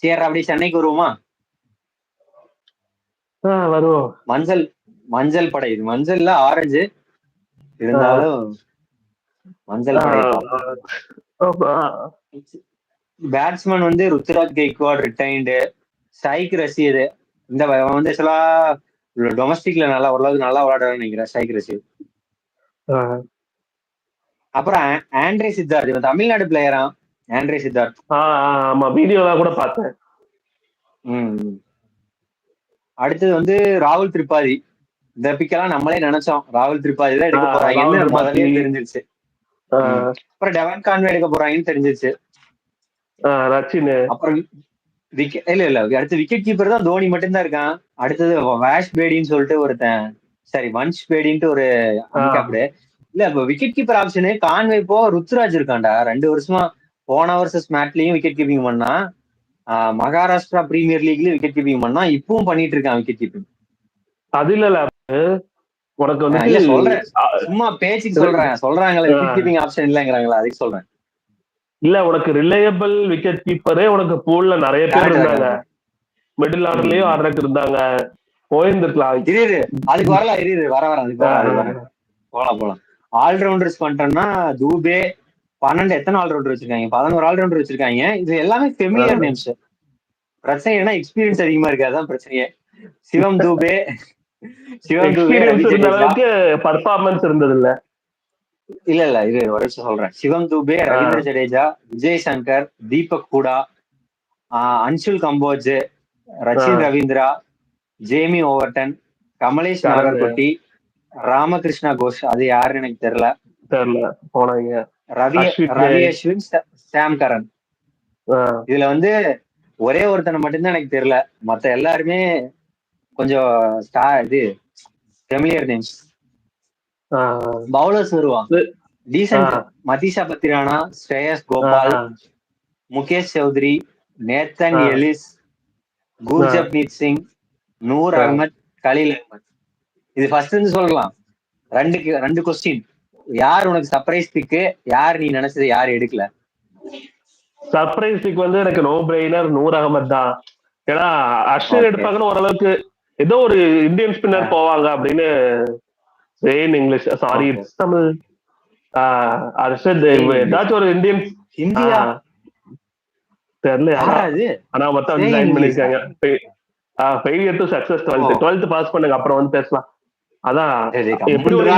சரி, அப்படி சென்னைக்கு வருவோமா? வருவோம். மஞ்சள் மஞ்சள் படை, இது மஞ்சள்ல ஆரஞ்சு இருந்தாலும் மஞ்சள் படை. பேட்ஸ்மேன் வந்து ருத்துராஜ் கெய்க்வாட் ரிட்டைன்டு, சைக் ரஷீது. இந்த வந்து டொமஸ்டிக்ல நல்லா ஓரளவுக்கு நல்லா விளையாடுறான்னு நினைக்கிறேன் சைக் ரஷீத். அப்புறம் ஆண்ட்ரே சித்தார்த், இவன் தமிழ்நாடு பிளேயரா ஆண்ட்ரே சித்தார்த். ஆமா, வீடியோலாம் கூட பார்த்தேன். அடுத்தது வந்து ராகுல் திரிபாதி. இந்த பிக்கெல்லாம் நம்மளே நினைச்சோம் ராகுல் திரிபாதி தான் எடுக்க போறாங்கன்னு முதலே தெரிஞ்சிருச்சு. அப்புறம் டெவன் கான்வே எடுக்க போறாங்கன்னு தெரிஞ்சிருச்சு. அப்புறம் இல்ல அடுத்து விக்கெட் கீப்பர் தான் தோனி மட்டும்தான் இருக்கான். அடுத்தது வாஷ் பேடின்னு சொல்லிட்டு ஒருத்தன், சரி வன்ஷ் பேடின்ட்டு ஒரு அன்கேப்டு. இல்ல இப்ப விக்கெட் கீப்பர் ஆப்ஷனு கான்வே போ ருத்துராஜ் இருக்காண்டா. 2 வருஷமா போன வருஷம் மேட்லயும் விக்கெட் கீப்பிங் பண்ணா, மகாராஷ்டிரா பிரீமியர் லீக்லயும் விக்கெட் கீப்பிங் பண்ணா, இப்பவும் பண்ணிட்டு இருக்கான் விக்கெட் கீப்பிங். அது இல்ல உனக்கு வந்து சொல்றேன், சும்மா பேச்சுக்கு சொல்றாங்களே விக்கெட் கீப்பிங் ஆப்ஷன் இல்லங்கிறாங்களா, அதுக்கு சொல்றேன். இல்ல உனக்கு ரிலையபிள் விக்கெட் கீப்பரே உனக்கு பூல்ல நிறைய பேர் இருந்தாங்க. மிடில் ஆர்டர்லயும் ஆடுறதுக்கு இருந்தாங்க, போயிருந்துருக்கலாம். அதுக்கு வரல, வர அதுக்கு போலாம். ஆல்ரவுண்டர்ஸ் பண்றோம்னா தூபே 12 எத்தனை ஆல்ரவுண்டர் வச்சிருக்காங்க? 11 ஆல்ரவுண்டர் வச்சிருக்காங்க. இது எல்லாமே ஃபெமிலியர் நேம்ஸ். பிரச்சனை என்ன, எக்ஸ்பீரியன்ஸ் அதிகமா இருக்கு, அதான் பிரச்சனையே. சிவம் தூபே பர்ஃபார்மன்ஸ் இருந்தது இல்ல. இல்ல இது ஒரு விஷயம் சொல்றேன். சிவம் தூபே, ரவீந்திர ஜடேஜா, விஜய் சங்கர், தீபக் ஹூடா, அன்சுல் கம்போஜ், ரச்சின் ரவீந்திரா, ஜேமி ஓவர்டன், கமலேஷ் நாகர்கோட்டி, ராமகிருஷ்ணா கோஷ், அது யாருன்னு எனக்கு தெரியல போனாங்க. ரவி அஸ்வின், சாம் கரன். இதுல வந்து ஒரே ஒருத்தனை மட்டும்தான் எனக்கு தெரியல, மத்த எல்லாருமே கொஞ்சம் இது ஃபெமிலியர் நேம்ஸ். பவுலர்ஸ் வருவான் டீசன்ட். மதீஷா பத்திரானா, ஸ்ரேயஸ் கோபால், முகேஷ் சௌத்ரி, நேத்தன் எலிஸ், குர்ஜப்னீத் சிங், நூர் அகமத், கலீல் அகமத். இது ஃபர்ஸ்ட் இருந்து சொல்லலாம். ரெண்டு கொஸ்டின். யார் உனக்கு சர்ப்ரைஸ் பிக்கு? யார் நீ நினைச்சது யார் எடுக்கல? சர்ப்ரைஸ் பிக் வந்து எனக்கு நோ பிரெய்னர் நூர் அகமத் தான். ஏன்னா அஸ்வின் எடுப்பாங்கன்னு ஓரளவுக்கு, ஏதோ ஒரு இந்தியன் ஸ்பின்னர் போவாங்க அப்படின்னு. English sorry Tamil. ஏதாச்சும் ஒரு இந்தியன் இந்தியா தெரியல, ஆனா மொத்தம் ஜாயின் பண்ணிருக்காங்க. Failure to success 12th pass பண்ணுங்க, அப்புறம் வந்து பேசலாம். அதான் எப்படி ஒரு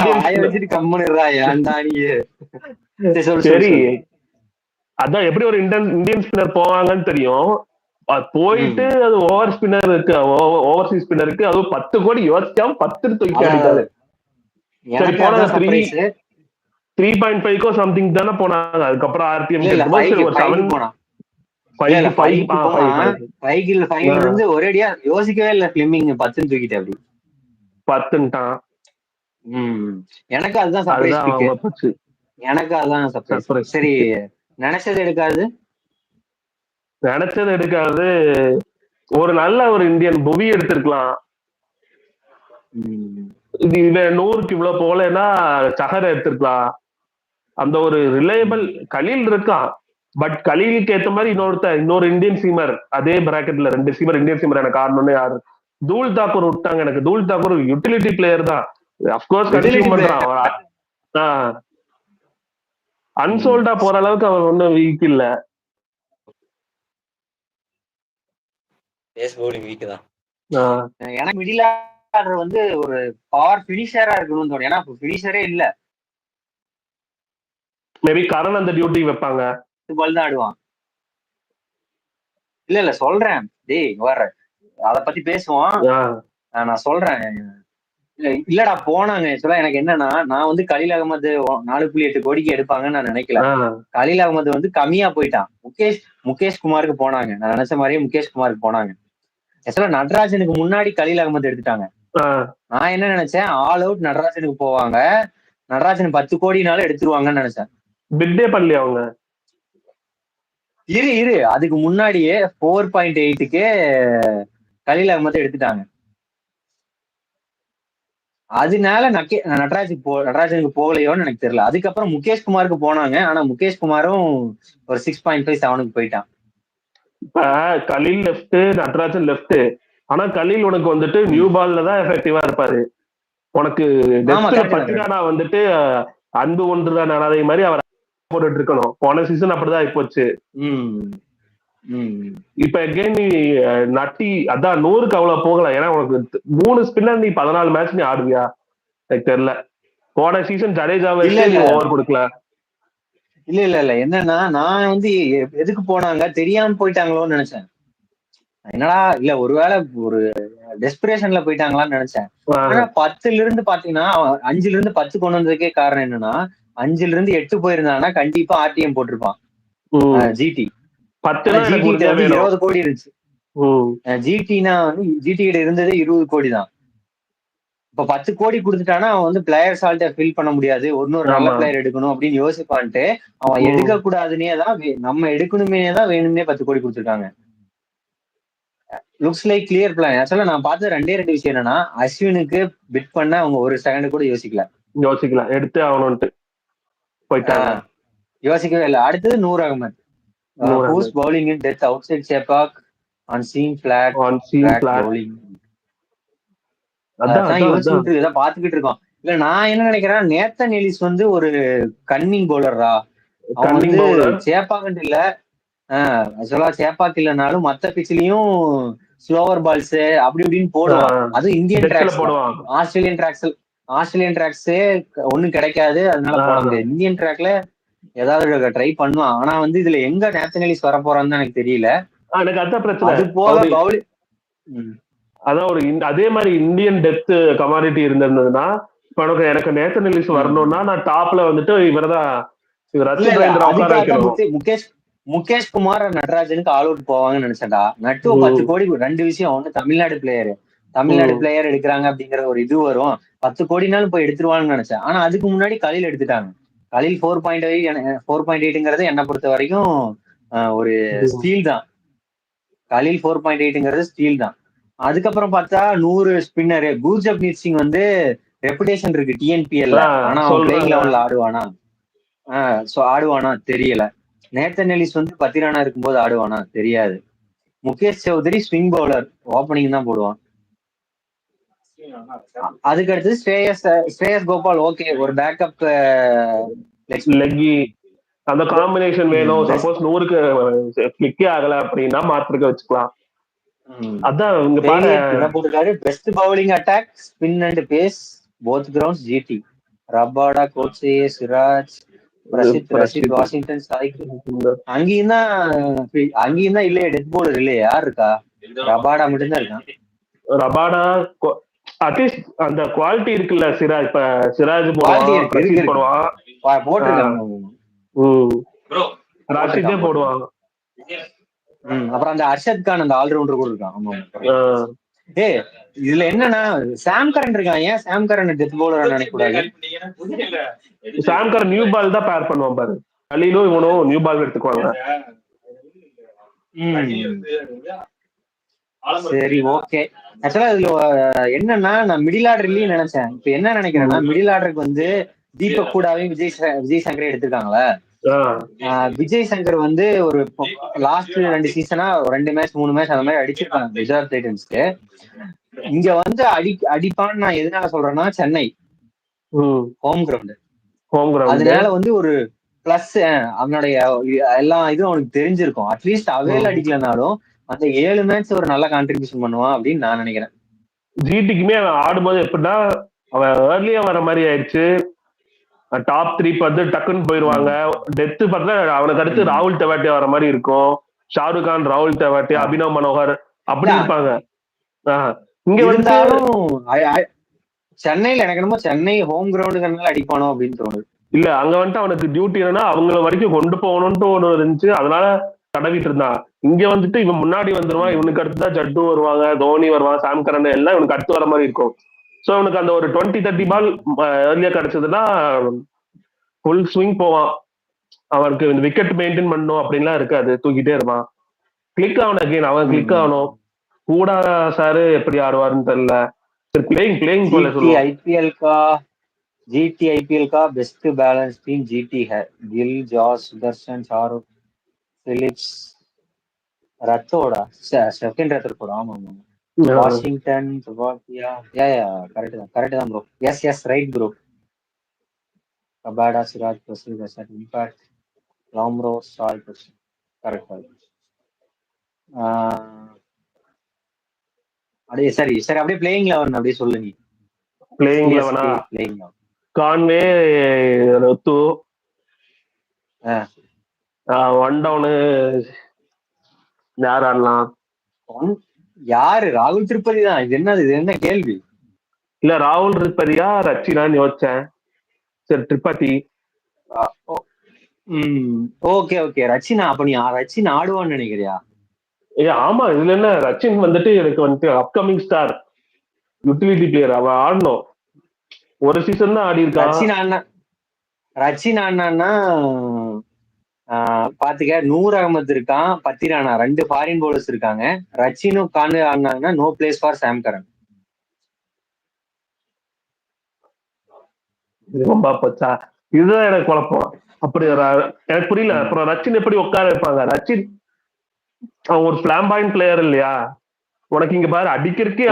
சரி, அதான் எப்படி ஒரு இந்தியன் ஸ்பின்னர் போவாங்கன்னு தெரியும். போயிட்டு அது ஓவர் ஸ்பின்னர் இருக்கு, ஓவர்சீஸ் ஸ்பின்னர் இருக்கு, அதுவும் 10 கோடி யோசிக்காம 10 தூக்கி அடிக்காது. சரி, போனாங்க 3.5 சம்திங் தானே போனாங்க. அதுக்கப்புறம் ஆர்பிஎம் ஒரேடியா யோசிக்கவே இல்ல, பிளிமிங் 10 தூக்கிட்டு அப்படி 10ன்ட்டான். எனக்கு அதுதான் சர்ப்ரைஸ். எனக்கு அதுதான் சர்ப்ரைஸ். சரி, நினைச்சது எடுக்காது. ஒரு நல்ல ஒரு இந்தியன் புவி எடுத்திருக்கலாம். இது 100க்கு இவ்வளவு போலன்னா சஹர் எடுத்திருக்கலாம். அந்த ஒரு ரிலையபிள் கலீல் இருக்கான். பட் கலீலுக்கு ஏத்த மாதிரி இன்னொரு இந்தியன் சீமர் அதே பிராக்கெட்ல 2 சீமர் இந்தியன் சீமர் எனக்கு காரணம்னு யாரு? தூல் தாக்கூர் விட்டாங்க. எனக்கு தூல் தாக்கூர் யூட்டிலிட்டி பிளேயர் தான். அப்கோர்ஸ் கன்சியூம் பண்றான். அன்சோல்டா போற அளவுக்கு அவன் ஒன்னும் வீக் இல்ல. எனக்கு மிடில் ஆர்டர் வந்து ஒரு பவர் பினிஷரா இருக்கணும்னு தோணும். ஏன்னா பினிஷரே இல்ல. மேபி கரண் அந்த டியூட்டி வைப்பாங்க. பால் தான் ஆடுவான். இல்ல சொல்றேன், டேய் வர அத பத்தி பேசுவோம். நான் சொல்றேன். இல்லடா போனாங்க. எனக்கு என்னன்னா, நான் வந்து கலீல் அகமது 4.8 கோடிக்கு எடுப்பாங்கன்னு நான் நினைக்கல. கலீல் அகமது வந்து கம்மியா போயிட்டான். முகேஷ் குமாருக்கு போனாங்க. நான் நினைச்ச மாதிரியே முகேஷ் குமாருக்கு போனாங்க. நடராஜனுக்கு முன்னாடி கலீல் அகமது எடுத்துட்டாங்க. நான் என்ன நினைச்சேன், ஆல் அவுட் நடராஜனுக்கு போவாங்க, நடராஜன் 10 கோடினால எடுத்துருவாங்கன்னு நினைச்சேன். பிட்டே பண்ணல அவங்க. இரு அதுக்கு முன்னாடியே 4.8க்கே கலீல் அகமது எடுத்துட்டாங்க. அதனால நடராஜனுக்கு போகலையோன்னு எனக்கு தெரியல. அதுக்கப்புறம் முகேஷ் குமாருக்கு போனாங்க. ஆனா முகேஷ் குமாரும் ஒரு 6.5 7க்கு போயிட்டான். இப்ப கலீல் லெஃப்ட், நட்ராஜன் லெஃப்ட். ஆனா கலீல் உனக்கு வந்துட்டு நியூ பால்ல தான் எஃபெக்டிவா இருப்பாரு. உனக்கு டெப்த்ல பத்திரானா வந்துட்டு அன்பு ஒன்றுதான் அதே மாதிரி அவர் போட்டுட்டு இருக்கணும். போன சீசன் அப்படிதான் ஆயிப்போச்சு. இப்ப அகைன் நீ நட்டி அதான் 100க்கு அவ்வளவு போகல. ஏன்னா உனக்கு 3 ஸ்பின்னர் நீ 14 மேட்ச் நீ ஆடுவியா எனக்கு தெரியல. போன சீசன் ஜடேஜா வச்சு நீ ஓவர் கொடுக்கல. இல்ல என்னன்னா நான் வந்து எதுக்கு போனாங்க தெரியாம போயிட்டாங்களோன்னு நினைச்சேன். என்னடா இல்ல ஒருவேளை ஒரு டெஸ்பிரேஷன்ல போயிட்டாங்களான்னு நினைச்சேன். ஆனா 10ல இருந்து பாத்தீங்கன்னா 5ல இருந்து 10 கொண்டு வந்ததுக்கே காரணம் என்னன்னா 5ல இருந்து 8 போயிருந்தாங்கன்னா கண்டிப்பா ஆர்டிஎம் போட்டிருப்பான் ஜிடி. 20 கோடி இருந்துச்சு. ஜிடினா வந்து ஜிடி கிட்ட இருந்ததே 20 கோடி தான். இப்ப 10 கோடி கொடுத்துட்டானா அவன் வந்து பிளேயர் சால்ட்ட ஃபில் பண்ண முடியாது, இன்னொரு நல்ல பிளேயர் எடுக்கணும் அப்படின்னு யோசிப்பான்ட்டு அவன் எடுக்க கூடாதுன்னே தான் நம்ம எடுக்கணுமே தான் வேணும்னே 10 கோடி கொடுத்துருக்காங்க. Looks like clear plan. ஆக்சுவலா நான் பார்த்த 2 விஷயம் என்னன்னா அஸ்வினுக்கு பிட் பண்ண அவங்க ஒரு செகண்ட் கூட யோசிக்கல எடுத்து ஆகணும்ட்டு போயிட்டாங்க. யோசிக்கவே இல்லை. அடுத்தது Noor Ahmad. Who's bowling in death outside Chepauk on seam flat bowling. அதான் யோசிச்சுட்டு இதை பாத்துக்கிட்டு இருக்கோம். இல்ல நான் என்ன நினைக்கிறேன், நேத்தன் எலிஸ் வந்து ஒரு கன்னிங் பவுலரா. அவன் வந்து சேப்பாக்கன்ட்டு இல்ல, ஆக்சுவலா சேப்பாக் இல்லைனாலும் மத்த பிச்சிலையும் ஸ்லோவர் பால்ஸ் அப்படி இப்படின்னு போடுவான். அதுவும் இந்தியன் ட்ராக்ஸ் போடுவான். ஆஸ்திரேலியன் ட்ராக்ஸ் ஒண்ணும் கிடைக்காது, அதனால போட முடியாது. இந்தியன் ட்ராக்ல ஏதாவது ட்ரை பண்ணுவான். ஆனா வந்து இதுல எங்க நேத்தன் எலிஸ் வர போறான்னு எனக்கு தெரியல. எனக்கு அதான் பிரச்சனை. அது போக பவுலிங் அதான் ஒரு அதே மாதிரி இந்தியன் டெப்த் கமாடிட்டி இருந்திருந்ததுன்னா இப்ப எனக்கு நேத்தன் எலிஸ் வரணும்னா நான் டாப்ல வந்துட்டு இவர்தான் முகேஷ் குமார் நடராஜனுக்கு ஆல் அவுட் போவாங்கன்னு நினைச்சேன்டா. நட்டு 10 கோடி 2 விஷயம். ஒண்ணு தமிழ்நாடு பிளேயர் எடுக்கிறாங்க அப்படிங்கிற ஒரு இது வரும். 10 கோடினாலும் போய் எடுத்துருவான்னு நினைச்சேன். ஆனா அதுக்கு முன்னாடி கலீல் எடுத்துட்டாங்க. கலீல் 4.8 என்னை பொறுத்த வரைக்கும் ஒரு ஸ்டீல் தான். கலீல் 4.8 ஸ்டீல் தான். அதுக்கப்புறம் பார்த்தா 100 ஸ்பின்னர் குர்ஜப்னீத் சிங் வந்து ரெப்புடேஷன் இருக்கு டிஎன்பிஎல்ல. ஆனா அவன் பிளேயிங் லெவல்ல ஆடுவானா தெரியல. நேத்தன் எலிஸ் வந்து பத்திரானா இருக்கும்போது ஆடுவானா தெரியாது. Mukesh Choudhary swing bowler, opening தான் போடுவான். அதுக்கு அடுத்து ஸ்ரேயஸ் கோபால் ஓகே, ஒரு பேக்கப் லெக்கி அந்த காம்பினேஷன் வேணும். சப்போஸ் 100க்கு கிளிக்கே ஆகல அப்படின்னா மாத்திருக்க வச்சுக்கலாம். அதான் இங்க பாரு போட்டுருக்காரு. Best bowling attack spin and pace both grounds GT. Rabada, Coetzee, Siraj, Rashid Washington, அங்கேயும் தான் இல்லையா டெத் பவுலர் இல்லையா? யார் இருக்கா? ரபாடா மட்டும்தான் இருக்கான். ரபாடா அட்லீஸ்ட் அந்த குவாலிட்டி இருக்குல்ல. சிராஜ் போடுவான், ரஷிதே போடுவாங்க. அப்புறம் அந்த அர்ஷத் கான் அந்த ஆல்ரவுண்டர் கூட இருக்கான். இதுல என்னன்னா சாம் கரன் இருக்கான். ஏன் சாம் கரன் டெத் பவுலர் நினைக்க கூடாது? சாம் கரன் நியூ பால் தான் பேர் பண்ணுவான் பாரு. கலீலும் இவனும் நியூ பால் எடுத்துக்குவாங்க. சரி ஓகே. ஆக்சுவலா இதுல என்னன்னா நான் மிடில் ஆர்டர்லயும் நினைச்சேன். இப்ப என்ன நினைக்கிறேன்னா மிடில் ஆர்டருக்கு வந்து தீபக் கூடாவையும் விஜய் சங்கரே எடுத்திருக்காங்களே. விஜய் சங்கர் வந்து ஒரு லாஸ்ட் 2 சீசனா 2 மேட்ச் 3 மேட்ச் அந்த மாதிரி அடிச்சிருக்காங்க குஜராத் டைட்டன்ஸ்க்கு. இங்க வந்து அடிப்பான்னு நான் எதனால சொல்றேன்னா சென்னை ஹோம் கிரவுண்ட். அதனால வந்து ஒரு பிளஸ் அவனுடைய எல்லா இதுவும் அவனுக்கு தெரிஞ்சிருக்கும். அட்லீஸ்ட் அவேல் அடிக்கலனாலும் அந்த 7 மேட்ச் ஒரு நல்ல கான்ட்ரிபியூஷன் பண்ணுவான் அப்படின்னு நான் நினைக்கிறேன். ஜிடிக்குமே அவன் ஆடும்போது எப்படின்னா அவன் ஏர்லியா வர மாதிரி ஆயிடுச்சு. டாப் 3 பார்த்து டக்குன்னு போயிருவாங்க. டெத்து பார்த்தா அவனுக்கு அடுத்து ராகுல் தெவாட்டியா வர மாதிரி இருக்கும். ஷாருக் கான், ராகுல் தெவாட்டியா, அபினவ் மனோகர் அப்படி இருப்பாங்க. இங்க வந்து சென்னையில எனக்கு என்னமோ சென்னை ஹோம் கிரவுண்டுனால அடிப்பானோ அப்படின்னு தோணுது. இல்ல அங்க வந்துட்டு அவனுக்கு டியூட்டி என்னன்னா அவங்கள வரைக்கும் கொண்டு போகணும்னு ஒண்ணு இருந்துச்சு. அதனால தடவிட்டு இருந்தான். இங்க வந்துட்டு இவன் முன்னாடி வந்துருவான். இவனுக்கு அடுத்துதான் ஜட்டு வருவாங்க, தோனி வருவான், சாம் கரன் எல்லாம் இவனுக்கு அடுத்து வர மாதிரி இருக்கும். சோ இவனுக்கு அந்த ஒரு 20-30 பால் ஏர்லியா கிடைச்சதுன்னா ஃபுல் ஸ்விங் போவான். அவனுக்கு இந்த விக்கெட் மெயின்டைன் பண்ணணும் அப்படின்லாம் இருக்காது, தூக்கிட்டே இருப்பான். கிளிக் ஆகணும் அகைன், அவன் கிளிக் ஆகணும். கூட சாரு எப்படி ஆடுவாருன்னு தெரியல. பிளேயிங் போல சொல்லுவான். जीटी आईपीएल का बेस्ट बैलेंस टीम जीटी है. गिल, जॉस, सुदर्शन, शाहरुख, फिलिप्स, ரத்தோடா செகண்ட் ரத்தர் கூட. ஆமா ஆமா. வாஷிங்டன் கரெக்ட் தான் bro. Yes right bro. Rabada, Siraj, Prasidh, impact, Lomror, சால், கரெக்ட். அப்படியே சரி அப்படியே பிளேயிங் 11 அப்படியே சொல்லுங்க. பிளேயிங் 11 கான்வே, ரத்து, ஒன் டவுனு யார் ஆடலாம்? யாரு? ராகுல் திருப்பதி தான். இது என்ன கேள்வி? இல்ல ராகுல் திருப்பதியா ரச்சினான்னு யோசிச்சேன். சரி திரிபாதி. ஓகே ரச்சினா. அப்ப நீ ரச்சின் ஆடுவான்னு நினைக்கிறியா? ஆமா, இதுல என்ன, ரச்சின் வந்துட்டு எனக்கு வந்துட்டு அப்கமிங் ஸ்டார், யூட்டிலிட்டி பிளேயர். அவன் ஆடணும். ஒரு சீசன் தான் ஆடி இருக்கான். ரச்சின் ஆடினா பாத்துக்க, நூர் அகமது இருக்கான், பத்திரானா, 2 ஃபாரின் பவுலர்ஸ் இருக்காங்க. ரச்சினும் கான்னு ஆடினாங்கன்னா நோ பிளேஸ் ஃபார் சாம் கரன். ரொம்ப போச்சா? இதுதான் எனக்கு குழப்பம். அப்படி எனக்கு புரியல. அப்புறம் ரச்சின் எப்படி உட்கார வைப்பாங்க? ரச்சின் அவன் ஒரு பிளாம்பாயிண்ட் பிளேயர் இல்லையா? உனக்கு இங்க பாரு அடிக்கிறதுக்கே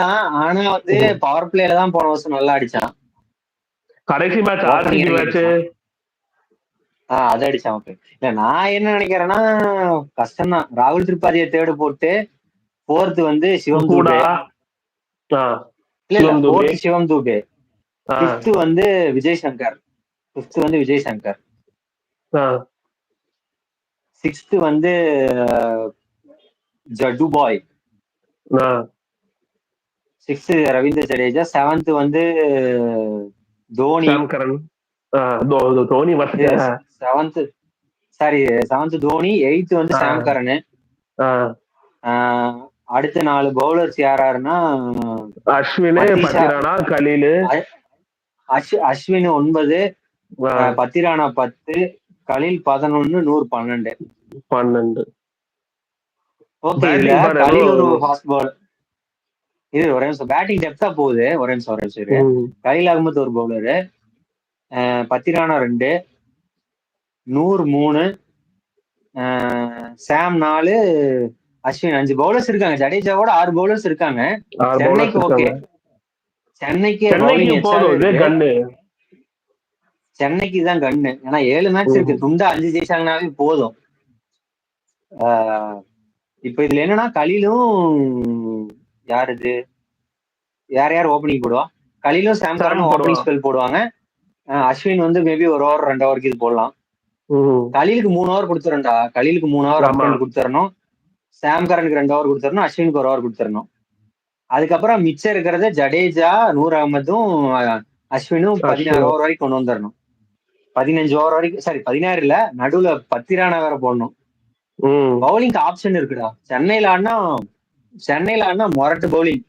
தான். ஆனா வந்து பவர் பிளேயர் தான் போன வருஷம் நல்லா அடிச்சான். கடைசி மேட்ச் ஆர்சிபி மேட்ச் அது அடிச்சான். இல்ல நான் என்ன நினைக்கிறேன்னா கஷ்டம் தான். ராகுல் திரிபாதியை தேர்டு போட்டு 4th வந்து சிவம் தூபே. இல்ல 4th சிவம் தூபே, 5th வந்து விஜய் சங்கர், 6th வந்து ஜட்டு பாய், 6th ரவீந்திர ஜடேஜா, 7th வந்து தோனி. தோனி 7th தோனி, 8th வந்து சாம் கரன். அடுத்த 4 பவுலர்ஸ் யாருன்னா அஸ்வின், பத்திரானா, கலீல். அஸ்வின் 9, பத்திரானா 10, கலீல் 11, நூர் 12. ஓகே, கலீல் ஒரு ஃபாஸ்ட் பவுலர். இது ஒரே நிமிஷம், பேட்டிங் டெப்தா போகுது. ஒரே நிமிஷம். கலீல் அகமது ஒரு பவுலரு, பத்திரானா 2, நூர் 3, சாம் 4, அஸ்வின் 5 பவுலர்ஸ் இருக்காங்க. ஜடேஜாவோட 6 பவுலர்ஸ் இருக்காங்க. சென்னைக்கு ஓகே. சென்னைக்கு தான் கண்ணு. ஏன்னா 7 மேட்ச் இருக்கு. துண்டா 5 ஜெயிச்சாங்கனாவே போதும். இப்ப இதுல என்னன்னா கலீலும் யார் ஓபனிங் போடுவா? கலீலும் சாம் கரனும் ஓபனிங் ஸ்பெல் போடுவாங்க. அஸ்வின் வந்து மேபி 1 ஓவர் 2 ஓவருக்கு இது போடலாம். கலீலுக்கு 3 ஓவர் கொடுத்துறா. கலீலுக்கு 3 ஓவர் அப்ரண்ட் கொடுத்துடணும். சாம் கரனுக்கு 2 ஓவர் கொடுத்துடணும். அஸ்வினுக்கு 1 ஓவர் கொடுத்துடணும். அதுக்கப்புறம் மிச்சம் இருக்கிறத ஜடேஜா, நூர் அகமதும் அஸ்வினும் 16 ஓவர் வரைக்கும் கொண்டு வந்துடணும். 15 ஓவர் வரைக்கும், சாரி 16 இல்ல, நடுவுல பத்திரானா வேற போடணும். பவுலிங்க்கு ஆப்ஷன் இருக்குடா. சென்னையில ஆடினா மொரட்டு பவுலிங்.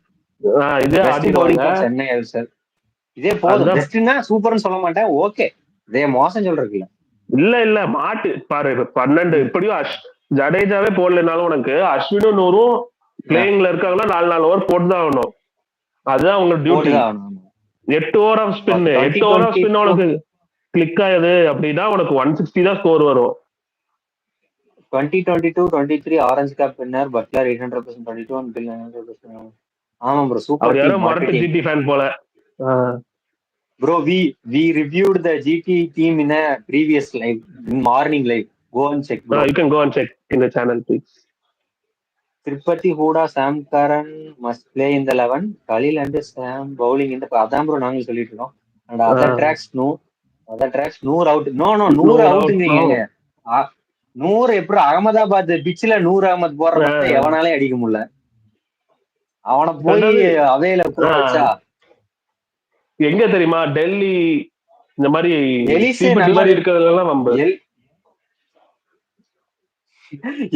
சென்னை சார் இதே போதும். பெஸ்ட்னா சூப்பர்னு சொல்ல மாட்டேன். ஓகே, இதே மோசம் சொல்றதுல இல்ல மாட்டு பாரு. 12 இப்படியும் ஜடேஜாவே போடலனாலும் உனக்கு அஸ்வினும் நூறும் பிளேயிங்ல இருக்காங்கன்னா 4 ஓவர் போட்டுதான் ஆகணும். அதுதான் உங்க duty. 8 over of spin, 8 over of spin உனக்கு கிளிக் ஆகுது அப்படின்னா உனக்கு 160 தான் ஸ்கோர் வரும். 2022-23 ஆரஞ்சு கேப் வின்னர் பட்லர் 800%, 22 ஆமா ப்ரோ, சூப்பர். யாரோ மொரட்டு ஜிடி ஃபேன் போல. Bro, we reviewed the GT team in a previous live, morning live. Go and check, bro. You can go and check in the channel, please. Tripathi, Huda, Sam Curran must play in the 11. Khalil and Sam bowling in the... அதான் bro நாங்க சொல்லிட்டு இருக்கோம். And other tracks, நூறு out. நூறு அவுட்டுங்கிறீங்க. 100 எப்படி அகமதாபாத் பிச்சில 100 அகமது போடுறத எவனாலே அடிக்க முடியல. அவனை போய் அவையில வச்சா எங்க தெரியுமா? டெல்லி இந்த மாதிரி இருக்கிறதெல்லாம் நம்ம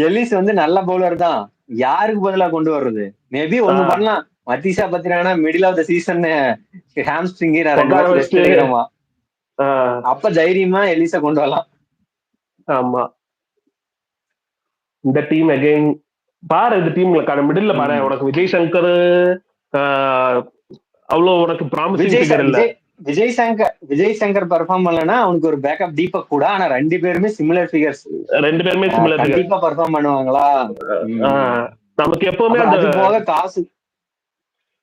எலிஸ் வந்து நல்ல பவுலர் தான். யாருக்கு பதிலா கொண்டு வர்றது? மேபி ஒண்ணு பண்ணலாம். Matheesha Pathirana middle of the season hamstring எடுக்கிறோமா, அப்ப தைரியமா எலிசா கொண்டு வரலாம். ஆமா, இந்த டீம் அகைன் பாரு. இந்த டீம்ல மிடில்ல பாரு. உனக்கு விஜய் சங்கர் அவ்வளவு உனக்கு ப்ராமிசிங் ஃபிகர் இல்ல. விஜய் சங்கர் பெர்ஃபார்ம் பண்ணலன்னா அவனுக்கு ஒரு பேக்கப் தீபக் கூட. ஆனா 2 பேருமே சிமிலர் ஃபிகர்ஸ். 2 பேருமே சிமிலர் கண்டிப்பா பெர்ஃபார்ம் பண்ணுவாங்களா? நமக்கு எப்பவுமே அது போக காசு,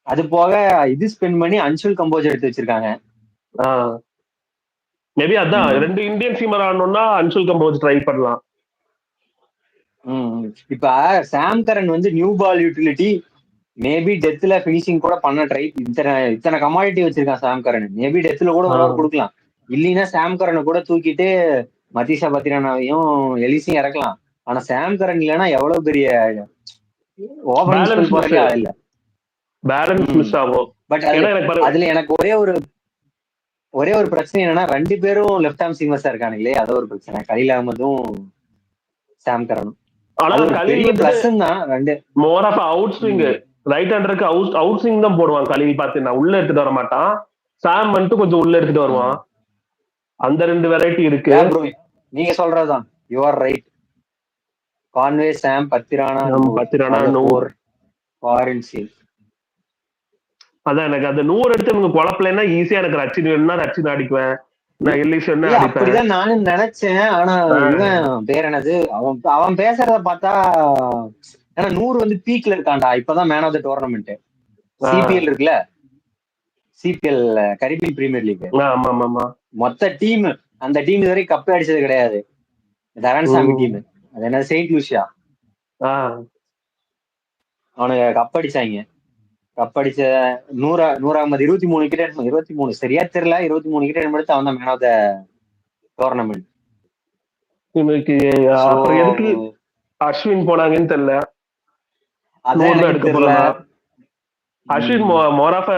அது போக இது ஸ்பெண்ட் பண்ணி அன்சுல் கம்போஸ் எடுத்து வச்சிருக்காங்க. மேபி அதான் 2 இந்தியன் சீமர் ஆடணும்னா அன்சுல் கம்போஸ் ட்ரை பண்ணலாம். இப்ப சாம் கரன் வந்து நியூ பால் யூட்டிலிட்டி, மேபி டெத்ல பினிஷிங் கூட பண்ண ட்ரை. இத்தனை கமாடிட்டி வச்சிருக்கான் சாம் கரன். மேபி டெத்ல கூட ஒரு கொடுக்கலாம். இல்லைன்னா சாம் கரனை கூட தூக்கிட்டு மதீஷா பத்திரானாவையும் எலிசையும் இறக்கலாம். ஆனா சாம் கரன் இல்லைன்னா எவ்வளவு பெரிய ஓபனிங் போறதே இல்ல, பேலன்ஸ் மிஸ் ஆகும். பட் அதுல எனக்கு ஒரே ஒரு பிரச்சனை என்னன்னா 2 பேரும் லெஃப்ட் ஆர்ம் சீமர்ஸா இருக்கானுங்களே, அது ஒரு பிரச்சனை. கலீல் அகமதும் சாம் கரனும். பெரிய பிளஸ் தான். 2 more of out swing, right ஹேண்டருக்கு அவுட் ஸ்விங் தான் போடுவான் கலீல். பாத்தீங்கன்னா உள்ள எடுத்துட்டு வர மாட்டான். சாம் வந்துட்டு கொஞ்சம் உள்ள எடுத்துட்டு வருவான். அந்த 2 வெரைட்டி இருக்கு. நீங்க சொல்றதுதான், you are right. Conway, Sam, Pathirana foreign seal. அதான் எனக்கு அந்த 100 எடுத்து எனக்கு குழப்பலைன்னா ஈஸியா எனக்கு ரச்சின் வேணும்னா ரச்சின் அடிக்குவேன், நான் எல்லிஸ் வேணும்னா அடிப்பேன். அப்படிதான் நானும் நினைச்சேன். ஆனா இவன் பேர் என்னது, அவன் பேசுறத பார்த்தா ஏன்னா 100 வந்து பீக்ல இருக்கான்டா. இப்பதான் man of the tournament. CPL இருக்குல்ல, சிபிஎல் கரீபியன் பிரீமியர் லீக். மொத்த டீம், அந்த டீம் இதுவரை கப் அடிச்சது கிடையாது. தரன்சாமி டீம், அது என்ன செயின்ட் லூசியா, அவனுக்கு கப் அடிச்சாங்க. கப் அடிச்ச 100 23 விக்கெட், 23 சரியா தெரியல, 23 விக்கெட் எடுத்து அவன் தான் மேன் ஆஃப் த டோர்னமெண்ட். எதுக்கு அஸ்வின் போனாங்கன்னு தெரியல. Ashwin more of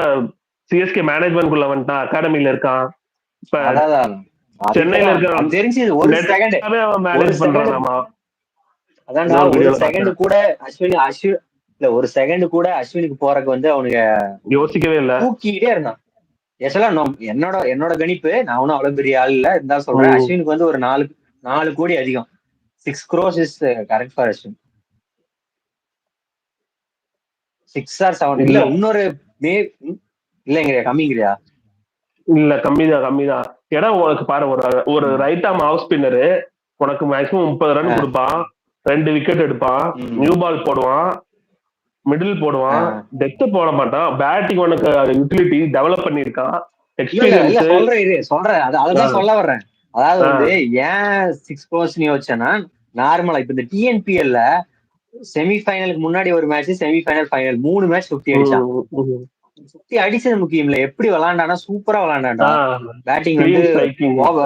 CSK management குள்ள வந்துட்டான், அகாடமில இருக்கான். சென்னையில இருக்கான். தெரிஞ்சு ஒரு செகண்ட் மேனேஜ் பண்றானாமா. அதான்டா, ஒரு செகண்ட் கூட அஸ்வின் இல்ல, ஒரு செகண்ட் கூட அஸ்வினுக்கு போறதுக்கு வந்து அவனுக்கு யோசிக்கவே இல்ல, தூக்கிட்டே இருந்தான். என்னோட கணிப்பு, நான் ஒன்னும் அவ்வளவு பெரிய ஆள் இல்ல இருந்தா சொல்றேன், அஸ்வினுக்கு வந்து ஒரு 4 கோடி அதிகம். 6 crores is correct for Ashwin. 6 or 7 இல்ல, இன்னொரு இல்லைங்கிறியா, கம்மிங்கிறியா? இல்ல கம்மிதான். ஏன்னா உனக்கு பாரு, ஒரு ரைட் ஆர்ம் ஹவுஸ் ஸ்பின்னரு உனக்கு மேக்ஸிமம் 30 ரன் கொடுப்பான், 2 விக்கெட் எடுப்பான், நியூ பால் போடுவான், மிடில் போடுவான், டெப்த் போட மாட்டான். பேட்டிங் உனக்கு யூட்டிலிட்டி டெவலப் பண்ணிருக்கான், எக்ஸ்பீரியன்ஸ். சொல்றேன் அதான் சொல்ல வர்றேன். அதாவது வந்து ஏன் 6 crores நீ வச்சேன்னா, நார்மலா இப்ப இந்த டிஎன்பிஎல்ல செமிஃபைனலுக்கு முன்னாடி ஒரு மேட்ச், செமிஃபைனல், ஃபைனல் 3 மேட்ச் 50 அடிச்சான். 50 அடிச்சது முக்கியம் இல்ல, எப்படி விளையாண்டானா சூப்பரா விளையாண்டான்டா. பேட்டிங்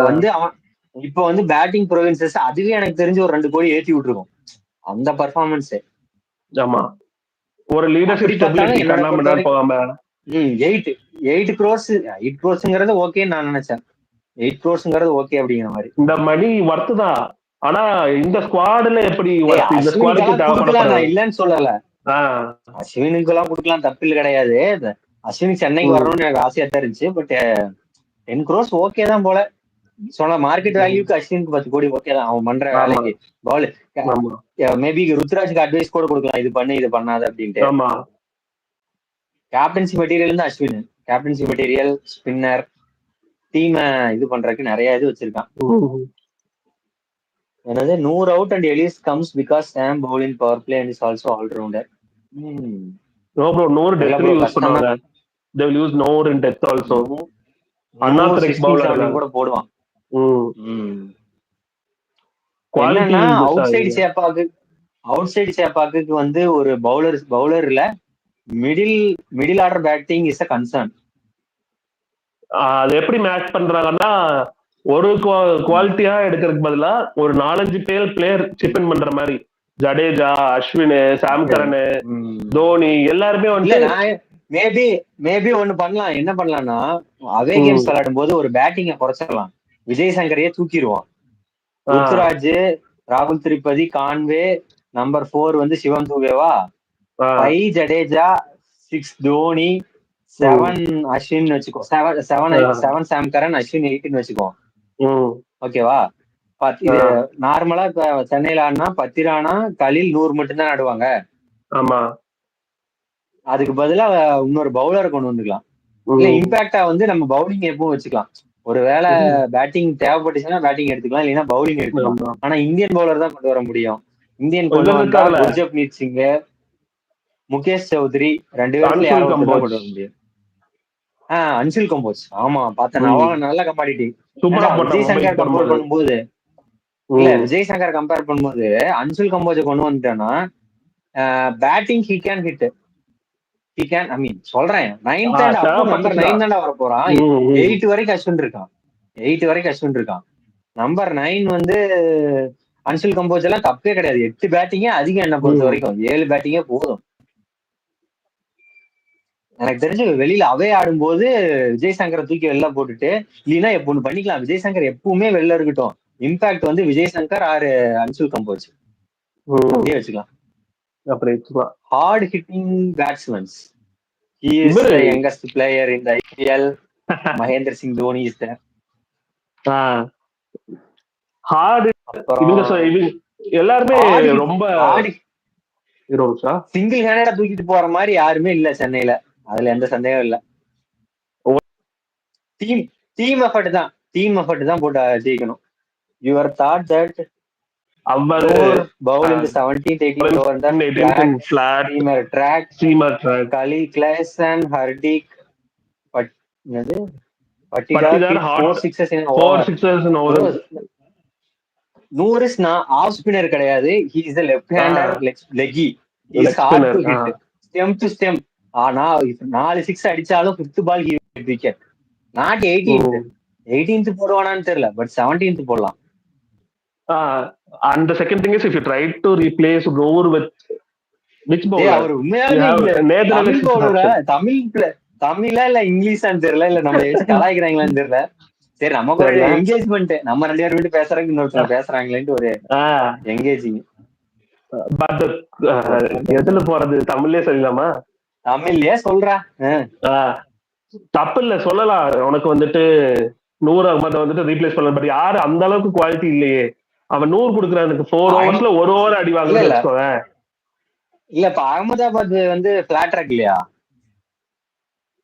வந்து அவன் இப்ப வந்து பேட்டிங் ப்ரொவின்சஸ் அதுவே எனக்கு தெரிஞ்சு ஒரு 2 கோடி ஏத்தி விட்டுருக்கும் அந்த பர்ஃபார்மன்ஸ். ஆமா, ஒரு லீடர்ஷிப் போகாம 8 crores ஓகே நான் நினைச்சேன். 8 crores ஓகே அப்படிங்கிற மாதிரி. இந்த மணி வர்த்து தான். ஆனா இந்த ஸ்குவாட்ல எப்படி இல்லன்னு சொல்லல, அஸ்வினுக்கு எல்லாம் கொடுக்கலாம், தப்பில் கிடையாது. அஸ்வின் சென்னைக்கு வரணும்னு எனக்கு ஆசையா தான் இருந்துச்சு. பட் 10 crores ஓகே தான் போல. சொன்ன மார்க்கெட் வேல்யூக்கு அஸ்வினுக்கு 10 கோடி ஓகே தான். அவன் பண்ற வேலைக்கு பால் மேபி ருத்ராஜுக்கு அட்வைஸ் கூட கொடுக்கலாம், இது பண்ணு இது பண்ணாத அப்படின்ட்டு. கேப்டன்சி மெட்டீரியல் இருந்து Ashwin, captaincy material, spinner, team இது பண்றதுக்கு நிறைய இது வச்சிருக்கான். என்னது 100 out and Ellis comes because Sam bowling power play and is also all rounder. No bro, 100 death use பண்ணுவாங்க. They will use 100 in death also. unorthodox bowler கூட போடுவான். குவாலிட்டி அவுட் சைடு சேப்பாக்கு வந்து ஒரு பவுலர்ல middle order batting is a concern. அது எப்படி match பண்றாங்கன்னா, ஒரு குவாலிட்டியா எடுக்கிறதுக்கு பதிலா ஒரு 4-5 பிளேயர் சிப்பன் பண்ற மாதிரி, ஜடேஜா, அஸ்வின், சாம் கரன், தோனி எல்லாருமே வந்து மேபி ஒண்ணு பண்ணலாம். என்ன பண்ணலாம்னா, அவே கேம்ஸ் விளையாடும் போது ஒரு பேட்டிங்க குறைச்சிடலாம். விஜய் சங்கரையே தூக்கிடுவான். ருத்ராஜ், ராகுல் திரிபதி, கான்வே, நம்பர் 4 வந்து சிவம் தூவேவா, 5 ஜடேஜா, 6 தோனி, 7 அஸ்வின் வச்சுக்கோ, 7 சாம் கரன், அஸ்வின் 8 வச்சுக்கோ. ஓகேவா? இது நார்மலா இப்ப சென்னையில ஆடினா பத்திரானா, கலீல், 100 மட்டும் தான் ஆடுவாங்க. ஆமா, அதுக்கு பதிலா இன்னொரு பவுலரை கொண்டு வந்துக்கலாம். இல்ல இம்பாக்டா வந்து நம்ம பவுலிங் எப்பவும் வச்சுக்கலாம். ஒருவேளை பேட்டிங் தேவைப்பட்டுச்சுன்னா பேட்டிங் எடுத்துக்கலாம், இல்லைன்னா பவுலிங் எடுத்துக்கலாம். ஆனா இந்தியன் பவுலர் தான் கொண்டு வர முடியும். இந்தியன் கொண்டு வந்தா குர்ஜப்ரீத் சிங், முகேஷ் சௌத்ரி 2 பேர்ல யாரோ ஒருத்தர் தான் கொண்டு வர முடியும். அன்சுல் கம்போஸ். ஆமா பார்த்தேன், நல்ல கமாடிட்டி. விஜய் சங்கர் கம்பேர் பண்ணும்போது விஜய் சங்கர் கம்பேர் பண்ணும்போது அன்சுல் கம்போஸை கொண்டு வந்துட்டேன்னா பேட்டிங் ஹி கேன் ஹிட். ஐ மீன் சொல்றேன் 9th and நம்பர் 9 தான்டா வர போறான். 8 வரைக்கும் அஸ்வின் இருக்கான். நம்பர் 9 வந்து அன்சுல் கம்போஸ் எல்லாம் தப்பே கிடையாது. 8 பேட்டிங்கே அதிகம் என்ன பொறுத்த வரைக்கும். 7 பேட்டிங்கே போதும். எனக்கு தெரிஞ்சு வெளியில அவே ஆடும்போது விஜய் சங்கரை தூக்கி வெளில போட்டுட்டு, இல்லைன்னா எப்ப ஒண்ணு பண்ணிக்கலாம், விஜய் சங்கர் எப்பவுமே வெளில இருக்கட்டும். இம்பாக்ட் வந்து விஜய் சங்கர் ஆறு அன்சுல் கம்போஸ் அப்படியே வச்சுக்கலாம். Hard hitting batsmen. He is the youngest player in the IPL. Mahendra Singh Dhoni is there. Hard எல்லாருமே ரொம்ப சிங்கிள் ஹேண்டடா தூக்கிட்டு போற மாதிரி யாருமே இல்ல சென்னையில. அதுல எந்த சந்தேகம் இல்ல. டீம் எஃபர்ட் தான் போட்டு ஜெயிக்கணும். Your thought that bowl in the 17th 18th over the flat seamer track Kali Klassen Hardik Patidar 4 sixes in over. Noor is off spinner கிடையாது. He is a left hander leggy. He is hard to hit stem to stem. ஆனா 4 6 அடிச்சாலும் 5th ball he will wicket. Not 18th போடுவானான்னு தெரியல, but 17th போடலாம். And the second thing is, if you try to replace Noor with which bowler? தமிழ்ல இல்ல இங்கிலீஷான்னு தெரியல, இல்ல நம்ம கலாய்க்கிறாங்களான்னு தெரியல. சரி நமக்கு ஒரு என்கேஜ்மெண்ட், நம்ம 2 பேரும் வீட்டு பேசுறாங்க, இன்னொருத்தர் பேசுறாங்களேன்ட்டு ஒரு என்கேஜிங். பட் எதுல போறது? தமிழ்லயே சொல்லலாமா? தமிழ்லயே சொல்றா, தப்பு இல்ல, சொல்லலாம். உனக்கு வந்துட்டு 100 அகமதை வந்துட்டு ரீப்ளேஸ் பண்ணலாம். பட் யாரு அந்த அளவுக்கு குவாலிட்டி இல்லையே. அவன் 100 கொடுக்குறானுக்கு 4 ஓவர்ஸ்ல 1 ஓவர் அடி வாங்கல. இல்ல இப்ப அகமதாபாத் வந்து பிளாட் ட்ராக் இல்லையா?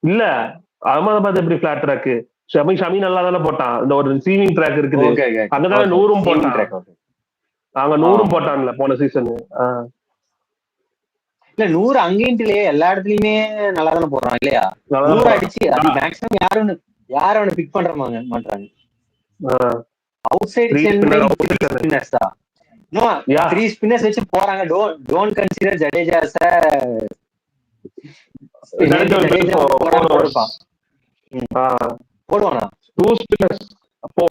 இல்ல அகமதாபாத் எப்படி பிளாட் ட்ராக்? ஷமி நல்லா தானே போட்டான். இந்த ஒரு ரிசீவிங் ட்ராக் இருக்குது, அங்கதானே 100 போட்டான். அவங்க 100 போட்டான்ல போன சீசன். இல்ல 100 அங்கேயும் எல்லா இடத்துலயுமே நல்லா தானே போடுறான் இல்லையா? 100 அடிச்சு அது மேக்ஸிமம் யாரும் அவனை பிக் பண்ற மாட்டாங்க. outside Chennai spinners da no 3 spinners வெச்சு போறாங்க. don't consider Jadeja as a போடுவானா 2 spinners அப்போ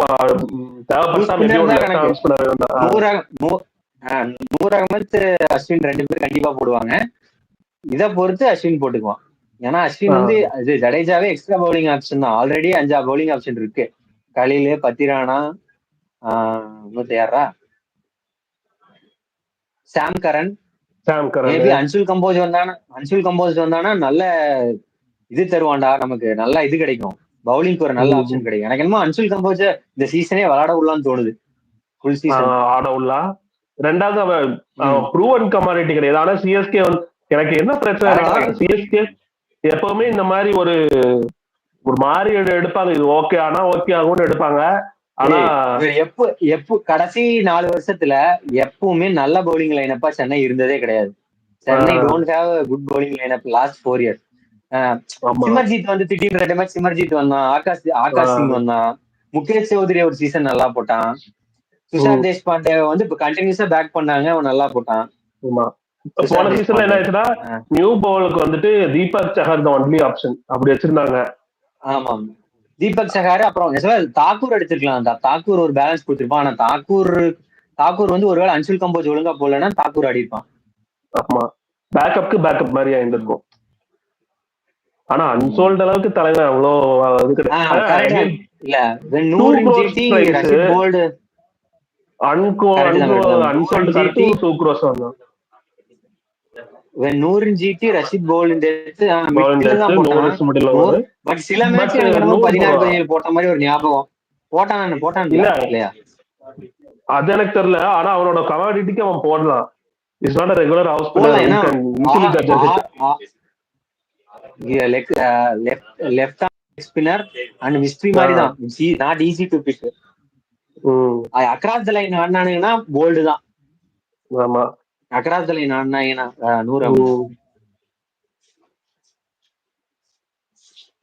நூர் அகமத் அஸ்வின் 2 பேர் கண்டிப்பா போடுவாங்க. இத பொறுத்து அஸ்வின் போட்டுக்குவான். ஏன்னா அஸ்வின் வந்து ஜடேஜாவே எக்ஸ்ட்ரா பவுலிங் ஆப்ஷன் தான். ஆல்ரெடி 5 பவுலிங் ஆப்ஷன் இருக்கு. கலில், பத்திரானா, சாம் கரன். மேபி அன்சுல் கம்போஸ் வந்தானா நல்ல இது தருவான்டா, நமக்கு நல்ல இது கிடைக்கும், பவுலிங்க்கு ஒரு நல்ல ஆப்ஷன் கிடைக்கும். எனக்கு என்னமோ அன்சுல் கம்போஸ் இந்த சீசனே விளையாட உள்ளான்னு தோணுது. ஃபுல் சீசன் ஆட உள்ளா. ரெண்டாவது அவன் ப்ரூவன் கமாடிட்டி கிடையாது. ஆனா சிஎஸ்கே எனக்கு என்ன பிரச்சனை, சிஎஸ்கே எப்பவுமே இந்த மாதிரி ஒரு மாதிரி எடுப்பாங்க. இது ஓகே ஆனா ஓகே ஆகும்னு எடுப்பாங்க. ஆனா எப்ப கடைசி 4 வருஷத்துல எப்பவுமே நல்ல பவுலிங் லைனப்பா சென்னை இருந்ததே கிடையாது. Chennai don't have good bowling lineup last 4 years. Simarjeet வந்து திடீர்னு 2 மேட்ச் சிமர்ஜித் வந்தான், ஆகாஷ் சிங் வந்தான், முகேஷ் சௌத்ரி ஒரு சீசன் நல்லா போட்டான், துஷார் தேஷ்பாண்டே வந்து இப்ப கண்டினியூஸா பேக் பண்ணாங்க, அவன் நல்லா போட்டான். போன சீசன்ல என்ன ஆச்சுன்னா நியூ பாலுக்கு வந்துட்டு தீபக் சஹர் தான் ஒன்லி ஆப்ஷன் அப்படி வச்சிருந்தாங்க. ஆமா தீபக் சஹார், அப்புறம் தாக்கூர் எடுத்துருக்கலாம். தாக்கூர் ஒரு பேலன்ஸ் கொடுத்துருப்பான். ஆனா தாக்கூர் வந்து ஒருவேளை அன்சுல் கம்போஸ் ஒழுங்கா போடலன்னா தாக்கூர் ஆடிப்பான். ஆமா பேக்கப் மாதிரி ஆயிருக்கும். ஆனா அன்சோல்ட் அளவுக்கு தலைவர் அவ்வளோ இல்ல. 100 GT Rashid Boult unsold correct சூக்ரோஸ் வந்தான். 100 ஜிடி ரஷீத் போல்ட் பட் சில மேட்ச் 16-17 போட்ட மாதிரி ஒரு ஞாபகம். போட்டான் இல்லையா அது எனக்கு தெரியல. ஆனா அவனோட கமாடிட்டிக்கு அவன் போடலாம். It's not a regular house player. Left spinner and mystery மாதிரி தான், not easy to pick. Across the line ஆடினானுங்கன்னா போல்டு தான். ஆமா, அக்ராஸ் த லைன் ஆடினாங்கன்னா 100.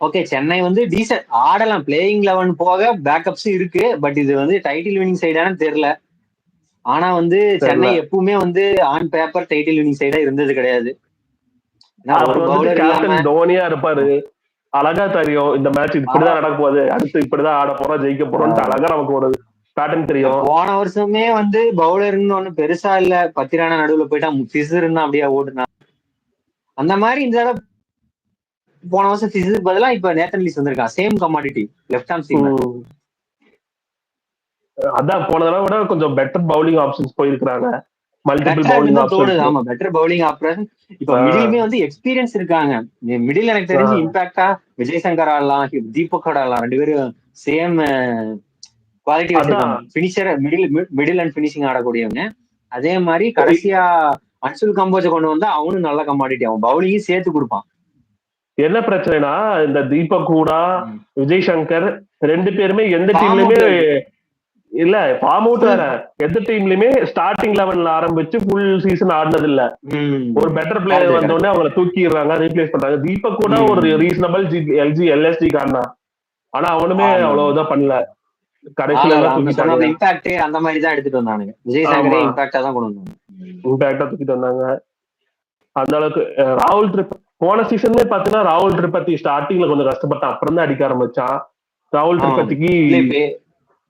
ஓகே, சென்னை வந்து டீசென்ட் ஆடலாம், பிளேயிங் 11 போக பேக்கப்ஸ் இருக்கு. பட் இது வந்து டைட்டில் வினிங் சைடானு தெரியல. ஆனா வந்து சென்னை எப்பவுமே வந்து ஆன் பேப்பர் டைட்டில் வினிங் சைடா இருந்தது கிடையாது. ஒரு பவுலர் கேப்டன் தோனியா இருப்பாரு, அழகா தெரியும் இந்த மேட்ச் இப்படிதான் நடக்க போகுது, அடுத்து இப்படிதான் ஆட போறோம், ஜெயிக்க போறோம், அழகா நமக்கு ஒரு பேட்டர்ன் தெரியும். போன வருஷமே வந்து பவுலர்னு ஒண்ணு பெருசா இல்ல, 10 ரன் நடுவுல போயிட்டா சிசர் இருந்தா அப்படியே ஓடுனா அந்த மாதிரி. இந்த தடவை போன வருஷம் சிசருக்கு பதிலா இப்ப நேத்தன் லீஸ் வந்திருக்கான், same commodity left arm seamer. அதான் போன தடவை விட கொஞ்சம் பெட்டர் பவுலிங் ஆப்ஷன்ஸ் போயிருக்காங்க, மல்டிபிள் பவுலிங் ஆப்ஷன்ஸ். ஆமா, பெட்டர் பவுலிங் ஆப்ஷன். இப்ப மிடிலுமே வந்து எக்ஸ்பீரியன்ஸ் இருக்காங்க. மிடில் எனக்கு தெரிஞ்சு இம்பாக்டா விஜய் சங்கர் ஆடலாம், தீபக் ஆடலாம், 2 பேரும் சேம் குவாலிட்டி வச்சிருக்காங்க. பினிஷர், மிடில் அண்ட் பினிஷிங் ஆடக்கூடியவங்க. அதே மாதிரி கடைசியா அன்சுல் கம்போஜ கொண்டு வந்தா அவனும் நல்ல கமாடிட்டி, அவன் பவுலிங்கும் சேர்த்து கொடுப்பான். என்ன பிரச்சனைனா இந்த தீபக் கூடா விஜய் சங்கர் 2 பேருமே எந்த டீம்லயுமே இல்ல, ஃபார்ம் அவுட் வேற, எந்த டீம்லயுமே ஸ்டார்டிங் 11ல ஆரம்பிச்சு ஃபுல் சீசன் ஆடினது இல்ல. ஒரு பெட்டர் பிளேயர் வந்தோடனே அவங்களை தூக்கிடுறாங்க, ரீப்ளேஸ் பண்றாங்க. தீபக் கூட ஒரு ரீசனபிள் எல்எஸ்டி காரணா, ஆனா அவனுமே அவ்வளவுதான் பண்ணல. கடைசியில இம்பாக்ட் அந்த மாதிரி தான் எடுத்துட்டு வந்தானுங்க. விஜய் சங்கரே இம்பாக்டா தான் கொண்டு வந்தாங்க, இம்பாக்டா தூக்கிட்டு வந்தாங்க. அந்த அளவுக்கு ராகுல் போன சீசன்ல பாத்தீங்கன்னா ராகுல் திரிபதி ஸ்டார்டிங்ல கொஞ்சம் கஷ்டப்பட்டான், அப்புறம் தான் அடிக்க ஆரம்பிச்சான். ராகுல் திரிபதிக்கு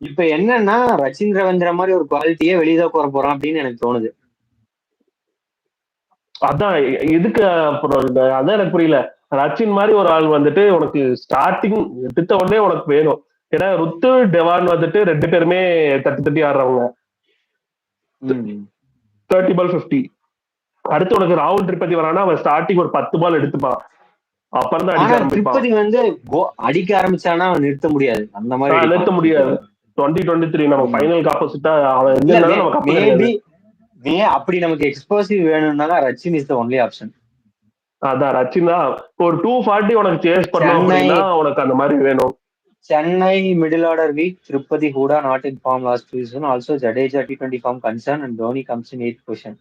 இப்ப என்னன்னா ரச்சின் ரவீந்திர மாதிரி ஒரு குவாலிட்டியே வெளியதான் போற போறான் அப்படின்னு எனக்கு தோணுது. அதான் எதுக்கு அப்புறம் அதான் எனக்கு புரியல. ரச்சின் மாதிரி ஒரு ஆள் வந்துட்டு உனக்கு ஸ்டார்டிங் எடுத்த உடனே உனக்கு வேணும். ஏன்னா ருத்து டெவான் வந்துட்டு 2 பேருமே தட்டி ஆடுறவங்க, 30 பால் 50. அடுத்து உனக்கு ராகுல் திரிபதி வரானா அவன் ஸ்டார்டிங் ஒரு 10 பால் எடுத்துப்பான், அப்புறம் தான் அடிக்க ஆரம்பிப்பான். திரிபதி வந்து அடிக்க ஆரம்பிச்சானா அவன் நிறுத்த முடியாது, அந்த மாதிரி நிறுத்த முடியாது. 2023 நம்ம ஃபைனலுக்கு ஆப்போசிட்டா அவன் இருந்தாலும் நமக்கு அப்படி நமக்கு எக்ஸ்ப்ளோசிவ் வேணும்னா Rachin is the only option. அதான் ரச்சின் தான் ஒரு 240 உனக்கு சேஸ் பண்ணனும் அப்படினா உனக்கு அந்த மாதிரி வேணும். Chennai middle order weak, Tripathi Hooda not in form last season, also Jadeja T20 form concern and Dhoni comes in 8th position.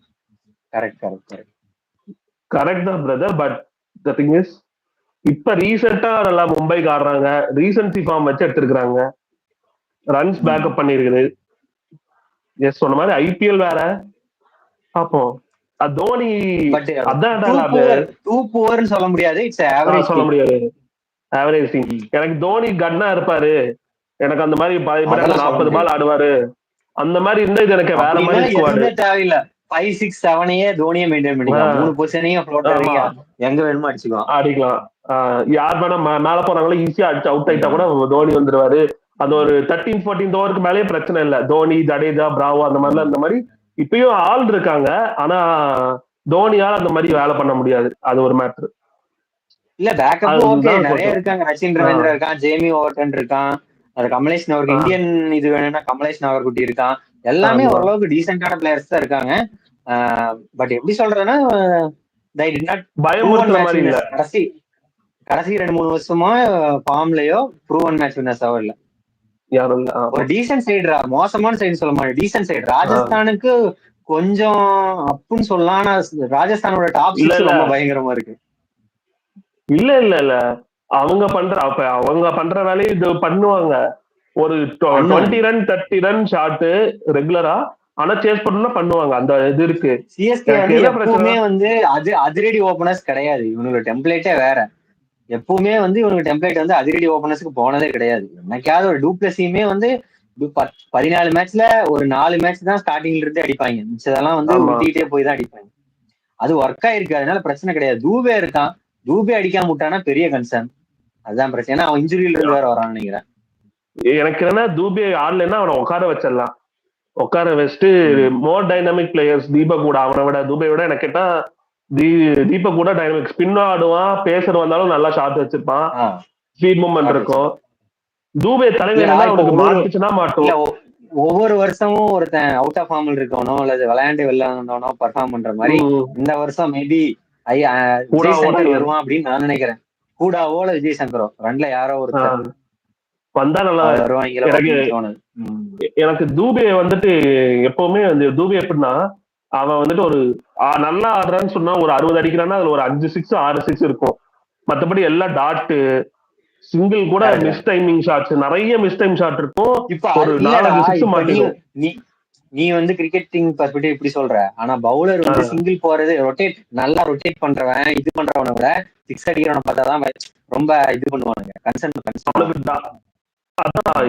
Correct தான் brother. But the thing is இப்ப ரீசெண்டா நல்லா மும்பைக்கு ஆடுறாங்க, ரீசன்சி ஃபார்ம் வச்சு எடுத்துருக்காங்க, ரன்ஸ் பேக்கப் பண்ணிருக்குது. எஸ் சொன்ன மாதிரி ஐபிஎல் வேற பாப்போம். தோனி அதான் டூ புவர்னு சொல்ல முடியாது, இட்ஸ் ஆவரேஜ் சொல்ல முடியாது, ஆவரேஜ் டீம். எனக்கு தோனி கன்னா இருப்பாரு, எனக்கு அந்த மாதிரி 40 பால் ஆடுவாரு, அந்த மாதிரி இருந்தா இது எனக்கு வேற மாதிரி ஸ்குவாட் தேவையில்ல. 5, 6, 7 தோனியை மெயின்டைன் பண்ணிக்கலாம், 3 பொசிஷனையும் எங்க வேணுமோ அடிக்கலாம். யார் வேணா மேல போறாங்களோ ஈஸியா அடிச்சு அவுட் ஆயிட்டா கூட தோனி வந்துருவாரு. அது ஒரு 13, 14 ஓவருக்கு மேலேயே பிரச்சனை இல்ல. தோனி, ஜடேஜா, பிராவோ அந்த மாதிரிலாம் இந்த மாதிரி இப்பயும் ஆள் இருக்காங்க. ஆனா தோனியால அந்த மாதிரி வேலை பண்ண முடியாது, அது ஒரு மேட்ரு இல்ல. பேக்கப் ஓகே, நிறைய இருக்காங்க. ரச்சின் ரவீந்திரா இருக்கான், ஜேமி ஓவர்டன் இருக்கான், அது கமலேஷ் நவருக்கு இந்தியன் இது வேணும்னா கமலேஷ் நவர்குட்டி இருக்கான். எல்லாமே ஓரளவுக்கு டீசென்டான பிளேயர்ஸ் தான் இருக்காங்க. பட் எப்படி சொல்றேன்னா பயமுறுத்துற மாதிரி இல்ல. கடைசி 2-3 வருஷமா ஃபார்ம்லயோ ப்ரூவன் மேட்ச் வின்னர்ஸாவோ இல்ல. ஒரு டீசென்ட் சைடுரா, மோசமான சைடு சொல்ல மாட்டேன், டீசென்ட் சைடு. ராஜஸ்தானுக்கு கொஞ்சம் அப்புன்னு சொல்லலாம், ஆனா ராஜஸ்தானோட டாப் 6 ரொம்ப பயங்கரமா இருக்கு. இல்ல இல்ல இல்ல அவங்க பண்ற வேலையை இது பண்ணுவாங்க. ஒரு 20 ரன் 30 ரன் ஷாட் ரெகுலரா, ஆனா சேஸ் பண்ணா பண்ணுவாங்க, அந்த இது இருக்கு. சிஎஸ்கே எப்பவுமே வந்து அதிரடி ஓபனர்ஸ் கிடையாது, இவங்களோட டெம்ப்ளேட்டே வேற. எப்பவுமே வந்து இவங்க டெம்ப்ளேட் வந்து அதிரடி ஓபனர்ஸ்க்கு போனதே கிடையாது. என்னைக்காவது ஒரு டூப்ளஸியுமே வந்து 14 மேட்ச்ல ஒரு 4 மேட்ச் தான் ஸ்டார்டிங்ல இருந்து அடிப்பாங்க, மிச்சதெல்லாம் வந்து ஊட்டிகிட்டே போய் தான் அடிப்பாங்க. அது ஒர்க் ஆயிருக்கு, அதனால பிரச்சனை கிடையாது. தூபே இருக்கான், தூபே அடிக்காம விட்டானா பெரிய கன்சர்ன், அதுதான் பிரச்சனை. அவன் இன்ஜுரியில இருந்து வேற வரான்னு நினைக்கிறேன். எனக்கு என்ன தூபே ஆடலைன்னா அவனை உட்கார வச்சிடலாம், உட்கார வச்சுட்டு மோர் டைனமிக் பிளேயர்ஸ் தீபக் கூட, அவனை விட தூபை விட எனக்கு கேட்டா தீபக் கூட டைனமிக் ஸ்பின் ஆடுவான், பேசர் வந்தாலும் நல்லா ஷாட் வச்சிருப்பான், ஸ்பீட் மூவ்மெண்ட் இருக்கும். தூபே தலைவர் அவனுக்கு மாட்டுச்சுன்னா மாட்டோம். ஒவ்வொரு வருஷமும் ஒருத்தன் அவுட் ஆஃப் ஃபார்ம்ல இருக்கவனோ அல்லது விளையாண்டு வெளில வந்தவனோ பர்ஃபார்ம் பண்ற மாதிரி இந்த வருஷம் மேபி வருவான் அப்படின்னு நான் நினைக்கிறேன். கூடாவோல விஜய் சங்கரோ ரன்ல யாரோ ஒருத்தர் வந்தா நல்லா வருவாங்க. எனக்கு தூபே வந்துட்டு எப்பவுமே வந்து தூபே எப்படின்னா அவன் வந்துட்டு ஒரு நல்லா ஆடுறான்னு சொன்னா ஒரு 60 அடிக்கிறான்னா அதுல ஒரு 5 6 6 6 இருக்கும். மத்தபடி எல்லாம் டாட்டு சிங்கிள் கூட மிஸ் டைமிங் ஷாட்ஸ் நிறைய மிஸ் டைம் ஷாட் இருக்கும். ஒரு 4 6 மாட்டிடும். நீ வந்து கிரிக்கெட்டிங் பர்ஸ்பெக்டிவ் இப்படி சொல்ற, ஆனா பவுலர் வந்து சிங்கிள் போறது ரொட்டேட் நல்லா ரொட்டேட் பண்றவன் இது பண்றவனை விட சிக்ஸ் அடிக்கிறவனை பார்த்தாதான் ரொம்ப இது பண்ணுவானுங்க. அதான்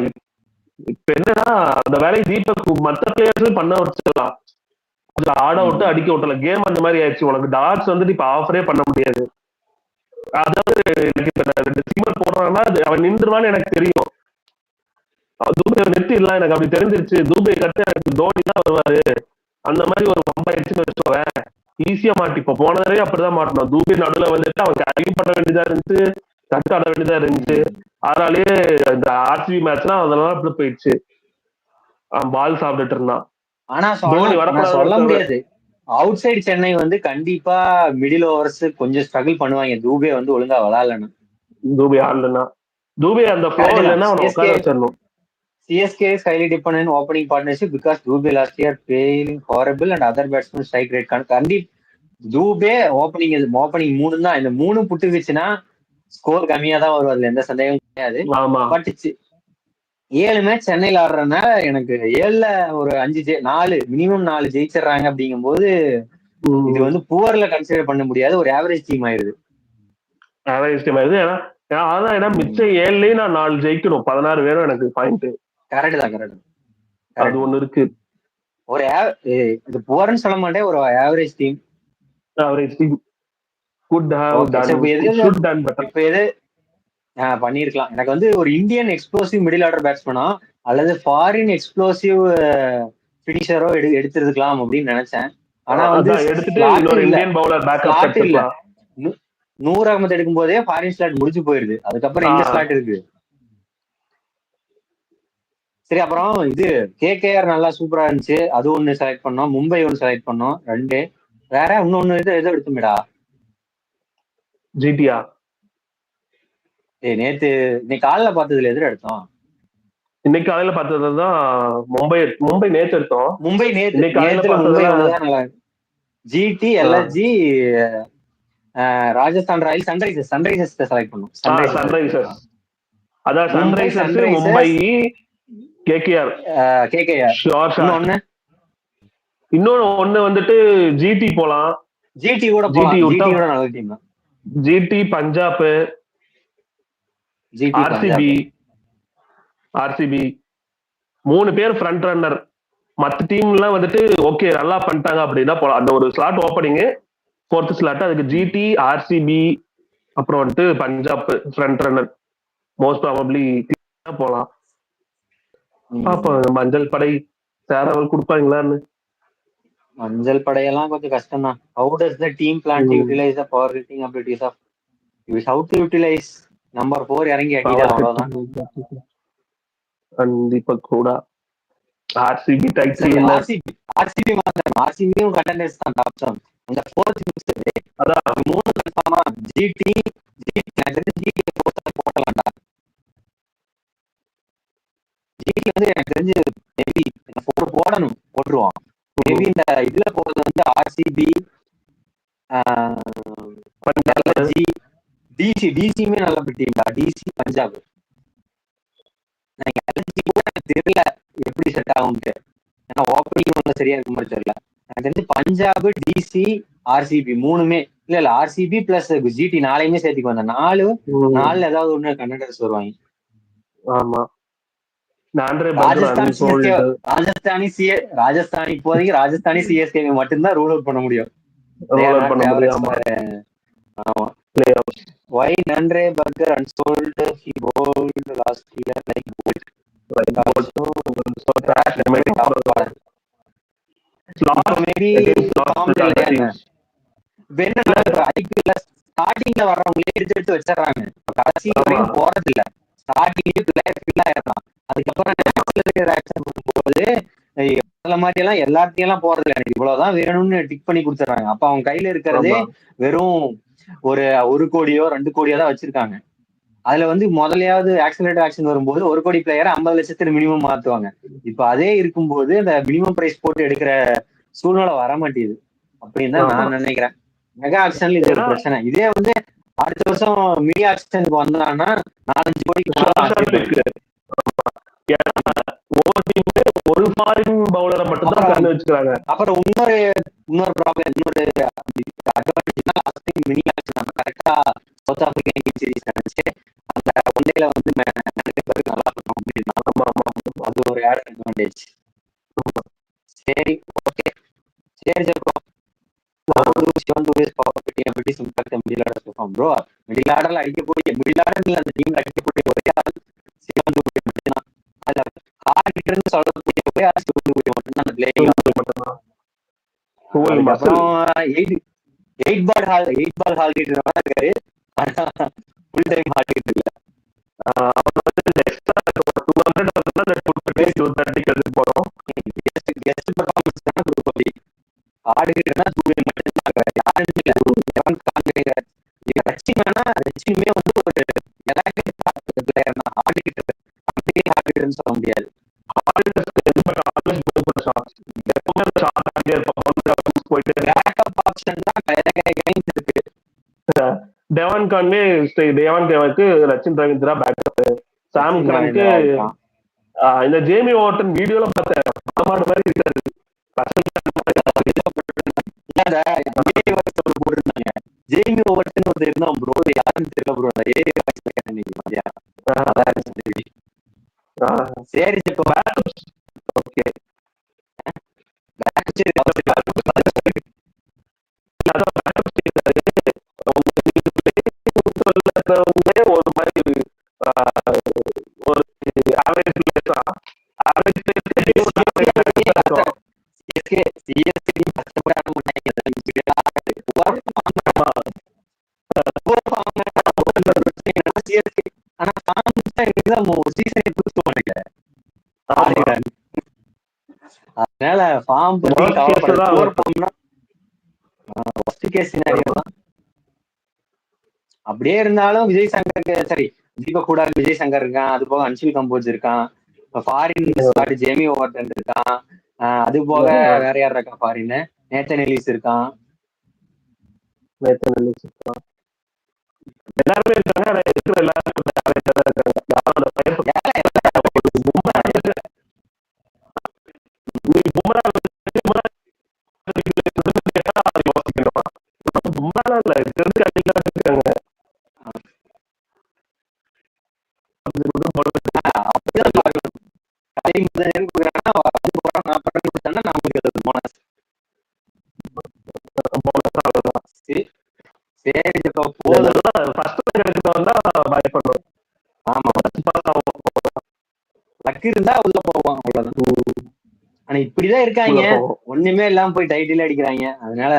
இப்ப என்னன்னா அந்த வேலையை தீபக் மற்ற பிளேயர்ஸும் பண்ண வச்சுக்கலாம், ஆட விட்டு அடிக்க விட்டல. கேம் அந்த மாதிரி ஆயிடுச்சு. உனக்கு டாட்ஸ் வந்துட்டு இப்ப ஆஃபரே பண்ண முடியாது. அதாவது எனக்கு இப்ப 2 சீமர் போடுறாங்கன்னா அவன் நின்றுவான்னு எனக்கு தெரியும். தூபை நிறுத்திடலாம் எனக்கு அப்படி தெரிஞ்சிருச்சு. தூபை கட்டு எனக்கு தோனி தான் வருவாரு அந்த மாதிரி ஒரு பம்பாயிடுச்சுன்னு வச்சுக்கோவேன், ஈஸியா மாட்டிப்போம். போன தடவை அப்படிதான் மாட்டணும். தூபை நடுவில் வந்துட்டு அவன் கேரியும் பண்ண வேண்டியதா இருந்துச்சு, கட்டு ஆட வேண்டியதா இருந்துச்சு. அதனாலேயே இந்த ஆர்சிபி மேட்ச்லாம் அதெல்லாம் அப்படி போயிடுச்சு. அவன் பால் சாப்பிட்டுட்டு இருந்தான். ஆனா சொல்ல முடியாது, அவுட் சைடு சென்னை வந்து கண்டிப்பா மிடில் ஓவர்ஸ் கொஞ்சம் ஸ்ட்ரகிள் பண்ணுவாங்க. தூபே வந்து ஒழுங்கா விளையாடலன்னா, தூபே ஆடலன்னா, தூபே அந்த ஃப்ளோ இல்லைன்னா அவனை உட்கார வச்சிடணும். CSK is highly dependent on opening partnership because Dubey last year playing horrible and other batsmen strike rate. Dubey opening 3 தான். இந்த 3 புட்டுக்குச்சுன்னா ஸ்கோர் கம்மியா தான் வரும், அதுல எந்த சந்தேகமும் கிடையாது. பட் 7 மேட்ச் சென்னையில் ஆடுறதுனால எனக்கு 7ல ஒரு 4 மினிமம் 4 ஜெயிச்சிடறாங்க. அப்படிங்கும் போது இது வந்து புவர்ல கன்சிடர் பண்ண முடியாது, ஒரு ஆவரேஜ் டீம் ஆயிருது. ஏன்னா மிச்சம் 7லயும் நான் 4 ஜெயிக்கணும், 16 வேணும் எனக்கு பாயிண்ட். கரெக்ட் தான், கரெக்ட். அது ஒண்ணு இருக்கு. ஒரு இது புவர்னு சொல்ல மாட்டேன், ஒரு ஆவரேஜ் டீம். பண்ணிருக்கலாம். எனக்கு வந்து ஒரு இந்தியன் எக்ஸ்ப்ளோசிவ் மிடில் ஆர்டர் பேட்ஸ்மேனா அல்லது ஃபாரின் எக்ஸ்ப்ளோசிவ் பினிஷரோ எடுத்திருக்கலாம் அப்படின்னு நினைச்சேன். ஆனா வந்து நூர் அகமது எடுக்கும் போதே ஃபாரின் ஸ்லாட் முடிச்சு போயிருது, அதுக்கப்புறம் இந்த ஸ்லாட் இருக்கு. சரி, அப்புறம் இது KKR நல்லா சூப்பரா இருந்துச்சு, அது ஒண்ணு செலக்ட் பண்ணோம். மும்பை ஒண்ணு செலக்ட் பண்ணோம், 2. வேற இன்னொன்னு எதோ எடுத்துமேடா, ஜிடியா. நேத்து இன்னைக்கு காலையில பார்த்ததுல எதிர எடுத்தோம். இன்னைக்கு காலையில பார்த்ததுதான் மும்பை நேத்து எடுத்தோம். மும்பை நல்லா GT LSG Rajasthan Royals Sunrisers select பண்ணோம். சன்ரைசர்ஸ் அதான் சன்ரைசர்ஸ் மும்பை KKR. இன்னொன்னு வந்துட்டு GT போலாம். GT கூட நல்ல டீம் தான். GT பஞ்சாப் RCB 3 பேர் ஃப்ரண்ட் ரன்னர். மற்ற டீம் எல்லாம் வந்துட்டு ஓகே நல்லா பண்ணிட்டாங்க அப்படின்னா போலாம். அந்த ஒரு ஸ்லாட் ஓப்பனிங் 4th ஸ்லாட் அதுக்கு GT RCB அப்புறம் வந்துட்டு Punjab front runner most probably போலாம். மஞ்சள் படை சேரவல் கொடுப்பாங்களான்னு. மஞ்சள் படையெல்லாம் கொஞ்சம் கஷ்டம் தான். How does the team plan to utilize the power hitting abilities of how to utilize number 4 இறங்கி அடிடா, அவ்வளவுதான். கண்டிப்பா கூட RCB RCBயும் கண்டெண்டர்ஸ் தான். டாப் அந்த 4th அதான் 3 கன்ஃபார்மா GT போடலாம்டா. GT வந்து எனக்கு தெரிஞ்சு மேபி 4 போட்டுருவான். மேபி இந்த இதுல போறது வந்து RCB டிசியுமே நல்ல டீம் தான். DC பஞ்சாப் தெரியல எப்படி செட் ஆகும்ட்டு, ஏன்னா ஓப்பனிங் ஒன்றும் சரியா இருக்க மாதிரி தெரியல. எனக்கு தெரிஞ்சு பஞ்சாப் DC RCB 3மே இல்ல RCB பிளஸ் GT 4யுமே சேர்த்துக்கு வந்த 4 ஏதாவது ஒண்ணு கண்டெண்டர்ஸ் வருவாங்க. ஆமா, ராஜஸ்தானி இப்போதைக்கு ராஜஸ்தானி CSK மட்டும்தான் ரூல் அவுட் பண்ண முடியும். Why Nandre Burger unsold? He bowled last year like Bolt. ஸ்டார்டிங்ல வர்றவங்களே எடுத்து வச்சிடறாங்க, கடைசி வரைக்கும் போறது இல்ல. அதுக்கப்புறம் மாதிரி எல்லாம் எல்லாத்தையும் எல்லாம் போறது இல்லை, எனக்கு இவ்வளவுதான் வேணும்னு டிக் பண்ணி கொடுத்துறாங்க. அப்ப அவங்க கையில இருக்கிறதே வெறும் ஒரு கோடியோ 2 கோடியோ தான் வச்சிருக்காங்க. அதுல வந்து முதலையாவது ஆக்சிலரேட் ஆக்ஷன் வரும்போது 1 கோடி பிளேயரை 50 லட்சத்துக்கு மினிமம் மாத்துவாங்க. இப்ப அதே இருக்கும்போது அந்த மினிமம் பிரைஸ் போட்டு எடுக்கிற சூழ்நிலை வர மாட்டேங்குது அப்படின்னு தான் நான் நினைக்கிறேன். மெகா ஆக்ஷன்ல இது ஒரு பிரச்சனை. இதே வந்து அடுத்த வருஷம் மினி ஆக்ஷனுக்கு வந்தாங்கன்னா 4-5 கோடிக்கு ஒரு ஃபாரின் பவுலரை மட்டும் தான் கண்ணு வச்சுக்கிறாங்க. அப்புறம் இன்னொரு ப்ராப்ளம், இன்னொரு மினி ஆக்ஷன் கரெக்டா சவுத் ஆப்பிரிக்கன் சீரிஸ் நினைச்சு அந்த ஒன்டேல வந்து நல்லா இருக்கும். அது ஒரு ஆட் அட்வான்டேஜ். சரி, ஓகே. சரி ஜெகோ, ப்ரோ மிடில் ஆர்டர்ல அடிக்கக்கூடிய மிடில் ஆர்டர்ல அந்த டீம்ல அடிக்கக்கூடிய ஒரே ஆள் சிவன் துபே மட்டும்தான். அதுல ஹார்ட் சொல்லக்கூடிய ஒரே ஆள் சிவன் துபே மட்டும்தான் அந்த பிளேயிங் மட்டும்தான். அப்புறம் 8 பால் ஹால் இருக்காரு. ஃபுல் டைம் ஹால் இல்ல. சொல்ல முடியாது. டெவான் கான்வேக்கு ரச்சின் ரவீந்திரா பேக்கப், சாம் கரனுக்கு இந்த ஜேமி ஓவர்டன் வீடியோல பார்த்தேன் மாதிரி இருக்காரு. ஜேமி ஓவர்டன் ஒரு இருந்தான் ப்ரோ, யாருன்னு தெரியல ப்ரோ. சரி ஓகே. ஒரு மாதிரி ஒரு அதனால ஃபார்ம் அப்படியே இருந்தாலும் விஜய் சங்கருக்கு சரி தீபக் கூட விஜய் சங்கர் இருக்கான். அது போக அன்ஷில் கம்போஸ் இருக்கான். ஃபாரின் ஜேமி ஓவர்டன் இருக்கான். அது போக வேற யார் இருக்கா ஃபாரின்? நேத்தன் எலிஸ் இருக்கான். எல்லாருமே இருக்காங்க. இருந்தா உள்ள போவான், அவ்வளவுதான். ஆனா இப்படிதான் இருக்காங்க, ஒண்ணுமே இல்லாம போய் டைட்டில் அடிக்கிறாங்க. அதனால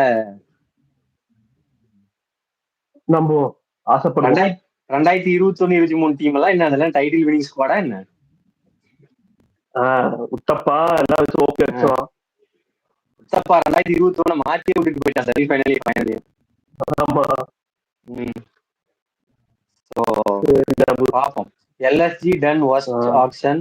நம்ம ஆசைப்படுறோம் 2021-23 டீம் எல்லாம் என்ன அதெல்லாம் டைட்டில் வினிங் ஸ்குவாடா என்ன? உத்தப்பா எல்லாம் வச்சு ஓகே அடிச்சோம். உத்தப்பா 2021 மாத்தி விட்டுட்டு போயிட்டான் செமி ஃபைனல். ஆமா. பாப்போம். எல்எஸ்ஜி டன் வர்ஸ்ட் ஆப்ஷன்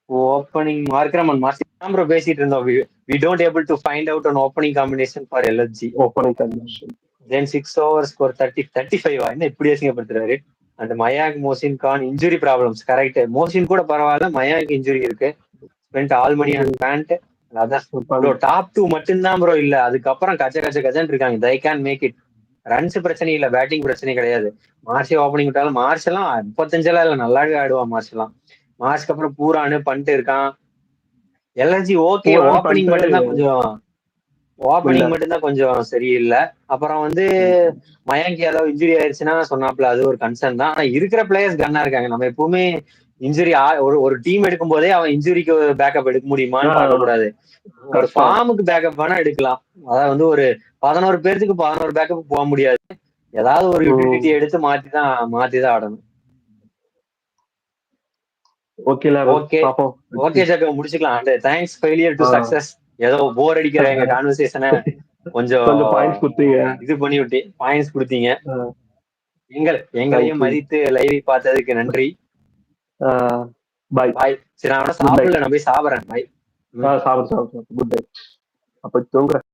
ஓப்பனிங் மார்க்ரமன் மாஸ்டர் ப்ரோ பேசிட்டு இருந்தோம். we don't able to find out an opening combination for LSG. opening combination. Then 6 overs score 35. என்ன இப்படி அசிங்கப்படுத்துறாரு. அந்த Mayank Mohsin Khan injury problems. Correct, Mohsin கூட பரவாயில்ல, மயாங்க் இன்ஜுரி இருக்கு. Spend all money and Pant. அதான் ப்ரோ டாப் 2 மட்டும்தான் ப்ரோ இல்ல. அதுக்கப்புறம் கஜன் இருக்காங்க. they can make it. Runs பிரச்சனை இல்ல, பேட்டிங் பிரச்சனை கிடையாது. மார்ச் ஓப்பனிங் விட்டாலும் மார்ச் எல்லாம் 35 இல்ல, நல்லாவே ஆடுவான் மார்ச் எல்லாம். மார்ச்க்கு அப்புறம் பூரானு பண்ணிட்டு இருக்கான். எல்எஸ்ஜி ஓகே, ஓப்பனிங் மட்டும்தான் கொஞ்சம் சரியில்லை. அப்புறம் வந்து மயங்க் யாதவ் இன்ஜுரி ஆயிடுச்சுன்னா சொன்னாப்ல, அது ஒரு கன்சர்ன் தான். ஆனா இருக்கிற பிளேயர்ஸ் கன்னா இருக்காங்க. நம்ம எப்பவுமே இன்ஜுரி ஒரு டீம் எடுக்கும் போதே அவன் இன்ஜுரிக்கு பேக்கப் எடுக்க முடியுமான்னு பார்க்க கூடாது. ஒரு ஃபார்முக்கு பேக்கப் வேணா எடுக்கலாம். அதாவது வந்து ஒரு 11 பேருக்கு 11 பேக்கப் போக முடியாது. ஏதாவது ஒரு யூட்டிலிட்டி எடுத்து மாத்திதான் ஆடணும். ஓகே ஜாக்கோ, முடிச்சுக்கலாம். Thanks failure to success. ஏதோ போர் அடிக்கிற எங்க கான்வர்சேஷனை கொஞ்சம் பாயிண்ட்ஸ் கொடுத்தீங்க, இது பண்ணி விட்டு பாயிண்ட்ஸ் கொடுத்தீங்க. எங்களையும் மதித்து லைவ் பார்த்ததுக்கு நன்றி. பாய் பாய். சரி, நான் சாப்பிடல, நான் போய் சாப்பிடுறேன். பாய். சாப்பிடு. Good night. அப்ப தூங்குறேன்.